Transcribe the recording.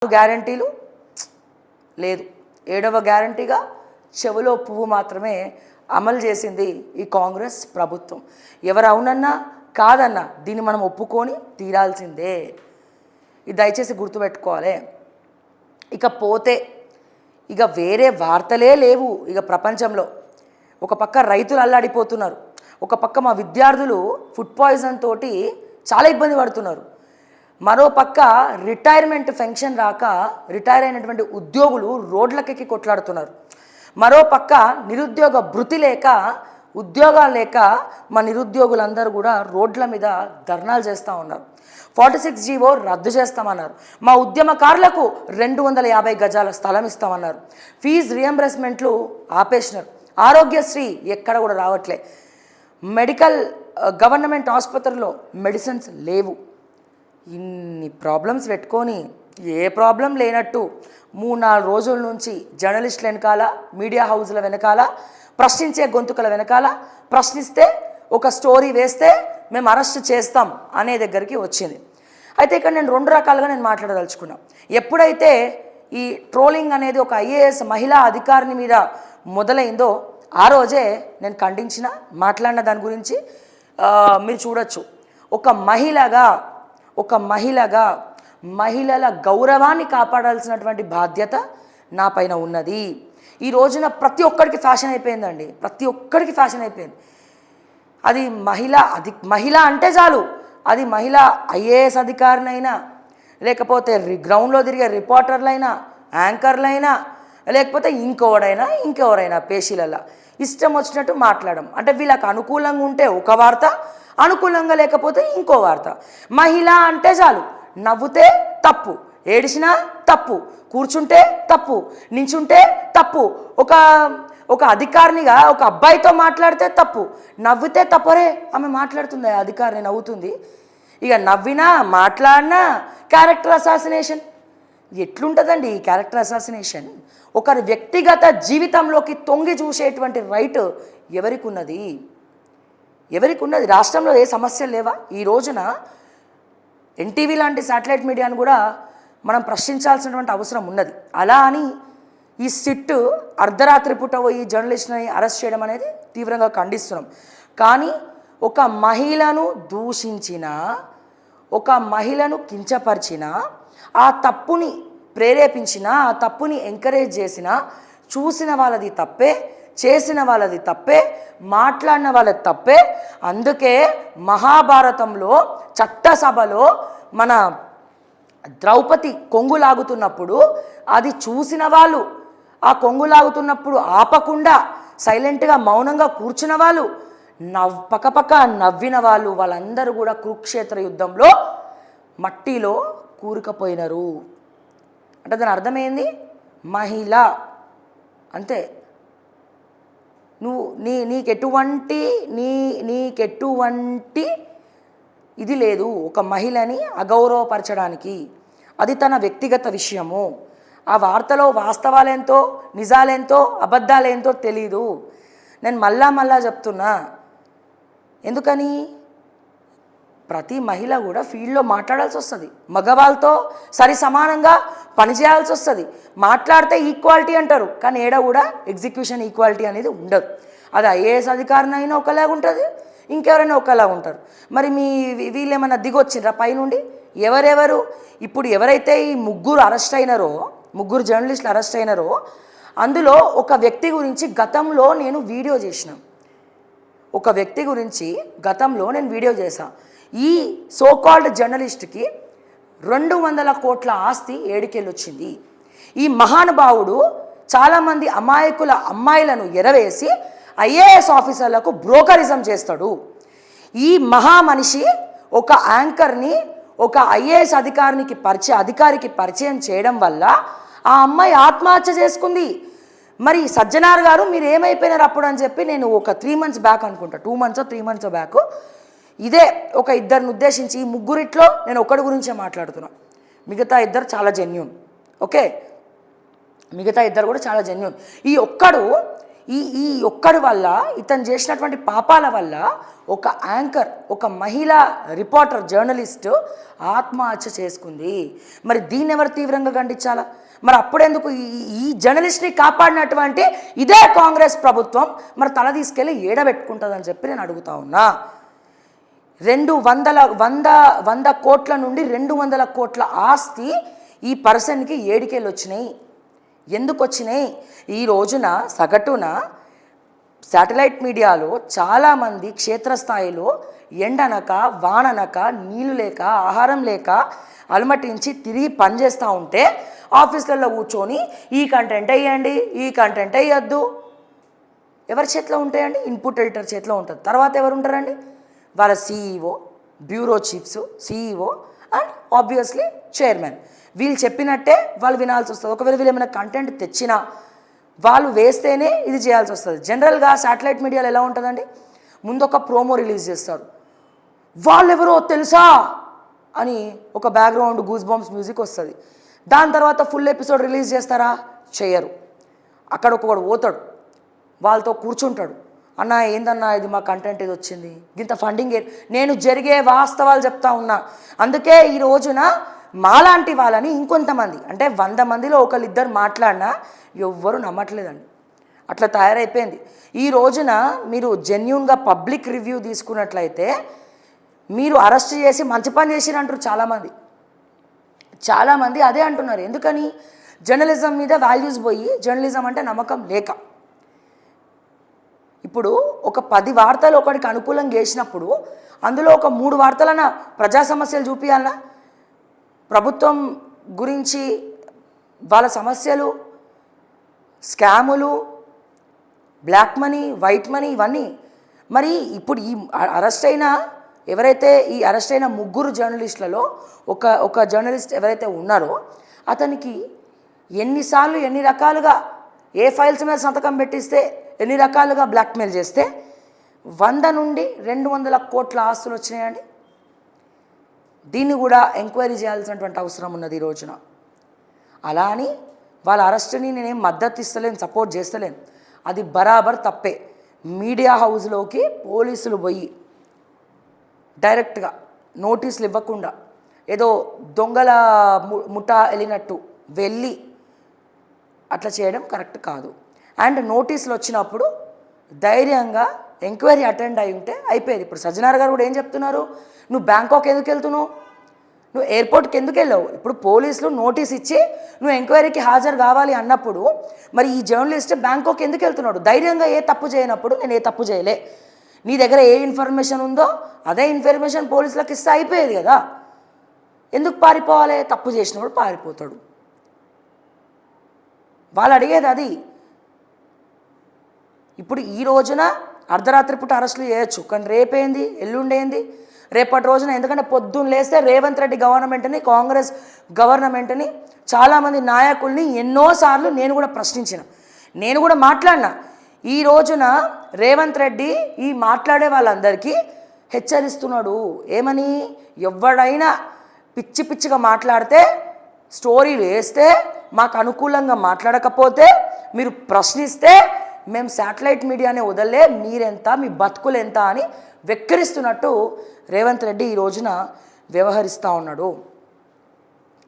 గ్యారంటీలు లేదు. 7వ గ్యారంటీగా చెవిలో పువ్వు మాత్రమే అమలు చేసింది ఈ కాంగ్రెస్ ప్రభుత్వం. ఎవరు అవునన్నా కాదన్నా దీన్ని మనం ఒప్పుకొని తీరాల్సిందే. ఇది దయచేసి గుర్తుపెట్టుకోవాలి. ఇకపోతే ఇక వేరే వార్తలే లేవు. ఇక ప్రపంచంలో ఒక పక్క రైతులు అల్లాడిపోతున్నారు, ఒక పక్క మా విద్యార్థులు ఫుడ్ పాయిజన్ తోటి చాలా ఇబ్బంది పడుతున్నారు, మరో పక్క రిటైర్మెంట్ పెన్షన్ రాక రిటైర్ అయినటువంటి ఉద్యోగులు రోడ్లకెక్కి కొట్లాడుతున్నారు, మరో పక్క నిరుద్యోగ భృతి లేక ఉద్యోగాలు లేక మా నిరుద్యోగులందరూ కూడా రోడ్ల మీద ధర్నాలు చేస్తూ ఉన్నారు. 46 జీవో రద్దు చేస్తామన్నారు. మా ఉద్యమకారులకు 250 గజాల స్థలం ఇస్తామన్నారు. ఫీజు రియంబర్స్మెంట్లు ఆపేసినారు. ఆరోగ్యశ్రీ ఎక్కడ కూడా రావట్లే. గవర్నమెంట్ ఆసుపత్రుల్లో మెడిసిన్స్ లేవు. ఇన్ని ప్రాబ్లమ్స్ పెట్టుకొని ఏ ప్రాబ్లం లేనట్టు 3-4 రోజుల నుంచి జర్నలిస్టుల వెనకాల, మీడియా హౌస్ల వెనకాల, ప్రశ్నించే గొంతుకల వెనకాల, ప్రశ్నిస్తే ఒక స్టోరీ వేస్తే మేము అరెస్ట్ చేస్తాం అనే దగ్గరికి వచ్చింది. అయితే ఇక్కడ నేను 2 రకాలుగా మాట్లాడదలుచుకున్నా. ఎప్పుడైతే ఈ ట్రోలింగ్ అనేది ఒక ఐఏఎస్ మహిళా అధికారిని మీద మొదలైందో ఆ రోజే నేను ఖండించిన, మాట్లాడిన దాని గురించి మీరు చూడొచ్చు. ఒక మహిళగా మహిళల గౌరవాన్ని కాపాడాల్సినటువంటి బాధ్యత నా పైన ఉన్నది. ఈ రోజున ప్రతి ఒక్కరికి ఫ్యాషన్ అయిపోయిందండి, ప్రతి ఒక్కరికి ఫ్యాషన్ అయిపోయింది. అది మహిళ అంటే చాలు, అది మహిళ ఐఏఎస్ అధికారినైనా, లేకపోతే గ్రౌండ్లో తిరిగే రిపోర్టర్లైనా, యాంకర్లైనా, లేకపోతే ఇంకెవరైనా పేషీలలా ఇష్టం వచ్చినట్టు మాట్లాడడం. అంటే వీళ్ళకి అనుకూలంగా ఉంటే ఒక వార్త, అనుకూలంగా లేకపోతే ఇంకో వార్త. మహిళ అంటే చాలు, నవ్వుతే తప్పు, ఏడిసినా తప్పు, కూర్చుంటే తప్పు, నించుంటే తప్పు, ఒక అధికారినిగా ఒక అబ్బాయితో మాట్లాడితే తప్పు, నవ్వితే తప్పరే. ఆమె మాట్లాడుతుంది, అధికారిని నవ్వుతుంది. ఇక నవ్వినా మాట్లాడినా క్యారెక్టర్ అసాసినేషన్. ఎట్లుంటుందండి ఈ క్యారెక్టర్ అసాసినేషన్? ఒకరి వ్యక్తిగత జీవితంలోకి తొంగి చూసేటువంటి రైట్ ఎవరికి ఉన్నది? రాష్ట్రంలో ఏ సమస్యలు లేవా? ఈ రోజున ఎన్టీవీ లాంటి శాటిలైట్ మీడియాను కూడా మనం ప్రశ్నించాల్సినటువంటి అవసరం ఉన్నది. అలా అని ఈ సిట్ అర్ధరాత్రి పూట పోయి జర్నలిస్ట్ని అరెస్ట్ చేయడం అనేది తీవ్రంగా ఖండిస్తున్నాం. కానీ ఒక మహిళను దూషించిన, ఒక మహిళను కించపరిచిన, ఆ తప్పుని ప్రేరేపించిన, ఆ తప్పుని ఎంకరేజ్ చేసిన, చూసిన వాళ్ళది తప్పే, చేసిన వాళ్ళది తప్పే, మాట్లాడిన వాళ్ళది తప్పే. అందుకే మహాభారతంలో చట్టసభలో మన ద్రౌపది కొంగులాగుతున్నప్పుడు అది చూసిన వాళ్ళు, ఆ కొంగులాగుతున్నప్పుడు ఆపకుండా సైలెంట్గా మౌనంగా కూర్చున్న వాళ్ళు, పక్కపక్క నవ్విన వాళ్ళందరూ కూడా కురుక్షేత్ర యుద్ధంలో మట్టిలో కూరుకుపోయినారు. అంటే దాని అర్థమైంది, మహిళ అంతే. నువ్వు నీకెటువంటి ఇది లేదు ఒక మహిళని అగౌరవపరచడానికి. అది తన వ్యక్తిగత విషయము. ఆ వార్తలో వాస్తవాలేంతో, నిజాలేంతో, అబద్ధాలేంతో తెలీదు. నేను మళ్ళా చెప్తున్నా. ఎందుకని? ప్రతి మహిళ కూడా ఫీల్డ్లో మాట్లాడాల్సి వస్తుంది, మగవాళ్ళతో సరి సమానంగా పనిచేయాల్సి వస్తుంది. మాట్లాడితే ఈక్వాలిటీ అంటారు, కానీ ఏడ కూడా ఎగ్జిక్యూషన్ ఈక్వాలిటీ అనేది ఉండదు. అది ఐఏఎస్ అధికారినైనా ఒకలాగా ఉంటుంది, ఇంకెవరైనా ఒకలాగా ఉంటారు. మరి వీళ్ళు ఏమైనా దిగొచ్చిండ్రా పైనుండి? ఎవరెవరు ఇప్పుడు ఎవరైతే ఈ ముగ్గురు జర్నలిస్టులు అరెస్ట్ అయినారో అందులో ఒక వ్యక్తి గురించి గతంలో నేను వీడియో చేశాను. ఈ సోకాల్డ్ జర్నలిస్ట్కి 200 కోట్ల ఆస్తి ఏడికెళ్ళొచ్చింది. ఈ మహానుభావుడు చాలామంది అమాయకుల అమ్మాయిలను ఎరవేసి ఐఏఎస్ ఆఫీసర్లకు బ్రోకరిజం చేస్తాడు. ఈ మహామనిషి ఒక యాంకర్ని ఒక ఐఏఎస్ అధికారికి పరిచయం చేయడం వల్ల ఆ అమ్మాయి ఆత్మహత్య చేసుకుంది. మరి సజ్జనార్ గారు మీరు ఏమైపోయినారు అప్పుడు అని చెప్పి నేను ఒక 3 months బ్యాక్ అనుకుంటా, 2 months 3 months బ్యాక్ ఇదే ఒక ఇద్దరిని ఉద్దేశించి, ఈ ముగ్గురిట్లో నేను ఒకటి గురించే మాట్లాడుతున్నా. మిగతా ఇద్దరు చాలా జెన్యూన్. ఓకే, మిగతా ఇద్దరు కూడా చాలా జెన్యూన్. ఈ ఒక్కడు ఈ ఒక్కడి వల్ల, ఇతను చేసినటువంటి పాపాల వల్ల ఒక యాంకర్, ఒక మహిళా రిపోర్టర్, జర్నలిస్ట్ ఆత్మహత్య చేసుకుంది. మరి దీన్ని ఎవరు తీవ్రంగా ఖండించాలా? మరి అప్పుడెందుకు ఈ జర్నలిస్ట్ని కాపాడినటువంటి ఇదే కాంగ్రెస్ ప్రభుత్వం మరి తల తీసుకెళ్ళి ఏడబెట్టుకుంటుందని చెప్పి నేను అడుగుతా ఉన్నా. 100 కోట్ల నుండి 200 కోట్ల ఆస్తి ఈ పర్సన్కి ఏడికెళ్ళి వచ్చినాయి. ఎందుకు వచ్చినాయి? ఈ రోజున సగటున శాటిలైట్ మీడియాలో చాలామంది క్షేత్రస్థాయిలో ఎండనక, వాననక, నీళ్ళు లేక, ఆహారం లేక అలమటించి తిరిగి పనిచేస్తూ ఉంటే ఆఫీసులలో కూర్చొని ఈ కంటెంట్ వేయండి, ఈ కంటెంట్ వేయద్దు. ఎవరి చేతిలో ఉంటాయండి? ఇన్పుట్ ఎడిటర్ చేతిలో ఉంటుంది. తర్వాత ఎవరు ఉంటారండి? వాళ్ళ CEO, bureau chiefs, CEO and obviously chairman. వీళ్ళు చెప్పినట్టే వాళ్ళు వినాల్సి వస్తుంది. ఒకవేళ వీళ్ళు ఏమైనా కంటెంట్ తెచ్చినా వాళ్ళు వేస్తేనే ఇది చేయాల్సి వస్తుంది. జనరల్గా శాటిలైట్ మీడియాలో ఎలా ఉంటుందండి? ముందు ఒక ప్రోమో రిలీజ్ చేస్తారు, వాళ్ళెవరో తెలుసా అని ఒక బ్యాక్గ్రౌండ్ గూస్ బంప్స్ మ్యూజిక్ వస్తుంది. దాని తర్వాత ఫుల్ ఎపిసోడ్ రిలీజ్ చేస్తారా? చేయరు. అక్కడ ఒకడు పోతాడు, వాళ్ళతో కూర్చుంటాడు, అన్న ఏందన్నా ఇది మా కంటెంట్ ఇది వచ్చింది, ఇంత ఫండింగ్. నేను జరిగే వాస్తవాలు చెప్తా ఉన్నా. అందుకే ఈ రోజున మాలాంటి వాళ్ళని ఇంకొంతమంది, అంటే 100 మందిలో ఒకళ్ళిద్దరు మాట్లాడినా ఎవ్వరు నమ్మట్లేదండి. అట్లా తయారైపోయింది. ఈ రోజున మీరు జెన్యూన్గా పబ్లిక్ రివ్యూ తీసుకున్నట్లయితే మీరు అరెస్ట్ చేసి మంచి పని చేసిరంటారు చాలామంది అదే అంటున్నారు. ఎందుకని? జర్నలిజం మీద వాల్యూస్ పోయి, జర్నలిజం అంటే నమ్మకం లేక. ఇప్పుడు ఒక 10 వార్తలు ఒకడికి అనుకూలంగా చేసినప్పుడు అందులో ఒక 3 వార్తలన ప్రజా సమస్యలు చూపించాలన్నా, ప్రభుత్వం గురించి వాళ్ళ సమస్యలు, స్కాములు, బ్లాక్ మనీ, వైట్ మనీ, ఇవన్నీ. మరి ఇప్పుడు ఈ అరెస్ట్ అయిన ఈ అరెస్ట్ అయిన 3 జర్నలిస్టులలో ఒక జర్నలిస్ట్ ఎవరైతే ఉన్నారో అతనికి ఎన్నిసార్లు ఎన్ని రకాలుగా ఏ ఫైల్స్ మీద సంతకం పెట్టిస్తే ఎన్ని రకాలుగా బ్లాక్మెయిల్ చేస్తే 100 నుండి 200 కోట్ల ఆస్తులు వచ్చినాయండి. దీన్ని కూడా ఎంక్వైరీ చేయాల్సినటువంటి అవసరం ఉన్నది ఈ రోజున. అలా అని వాళ్ళ అరెస్ట్ని నేనేం మద్దతు ఇస్తలేను, సపోర్ట్ చేస్తలేను. అది బరాబర్ తప్పే. మీడియా హౌస్లోకి పోలీసులు పోయి డైరెక్ట్గా నోటీసులు ఇవ్వకుండా ఏదో దొంగల ముఠా వెళ్ళినట్టు వెళ్ళి అట్లా చేయడం కరెక్ట్ కాదు. అండ్ నోటీసులు వచ్చినప్పుడు ధైర్యంగా ఎంక్వైరీ అటెండ్ అయి ఉంటే అయిపోయేది. ఇప్పుడు సజ్జనార్ గారు కూడా ఏం చెప్తున్నారు? నువ్వు బ్యాంకాక్ ఎందుకు వెళ్తున్నావు, నువ్వు ఎయిర్పోర్ట్కి ఎందుకు వెళ్ళావు? ఇప్పుడు పోలీసులు నోటీస్ ఇచ్చి నువ్వు ఎంక్వైరీకి హాజరు కావాలి అన్నప్పుడు మరి ఈ జర్నలిస్ట్ బ్యాంకాక్ ఎందుకు వెళ్తున్నాడు? ధైర్యంగా ఏ తప్పు చేయనప్పుడు నేను ఏ తప్పు చేయలే, నీ దగ్గర ఏ ఇన్ఫర్మేషన్ ఉందో అదే ఇన్ఫర్మేషన్ పోలీసులకు ఇస్తే అయిపోయేది కదా. ఎందుకు పారిపోవాలి? తప్పు చేసినప్పుడు పారిపోతాడు. వాళ్ళు అడిగేది అది. ఇప్పుడు ఈ రోజున అర్ధరాత్రి పూట అరెస్టులు చేయొచ్చు, కానీ రేపేంది, ఎల్లుండేంది, రేపటి రోజున. ఎందుకంటే పొద్దున్న లేస్తే రేవంత్ రెడ్డి గవర్నమెంట్ని, కాంగ్రెస్ గవర్నమెంట్ని, చాలామంది నాయకుల్ని ఎన్నోసార్లు నేను కూడా ప్రశ్నించిన, నేను కూడా మాట్లాడినా. ఈ రోజున రేవంత్ రెడ్డి ఈ మాట్లాడే వాళ్ళందరికీ హెచ్చరిస్తున్నాడు. ఏమని? ఎవడైనా పిచ్చి పిచ్చిగా మాట్లాడితే, స్టోరీలు వేస్తే, మాకు అనుకూలంగా మాట్లాడకపోతే, మీరు ప్రశ్నిస్తే మేము శాటిలైట్ మీడియానే వదలలే, మీరెంత, మీ బతుకులు ఎంత అని వెక్కిరిస్తున్నట్టు రేవంత్ రెడ్డి ఈ రోజున వ్యవహరిస్తూ ఉన్నాడు.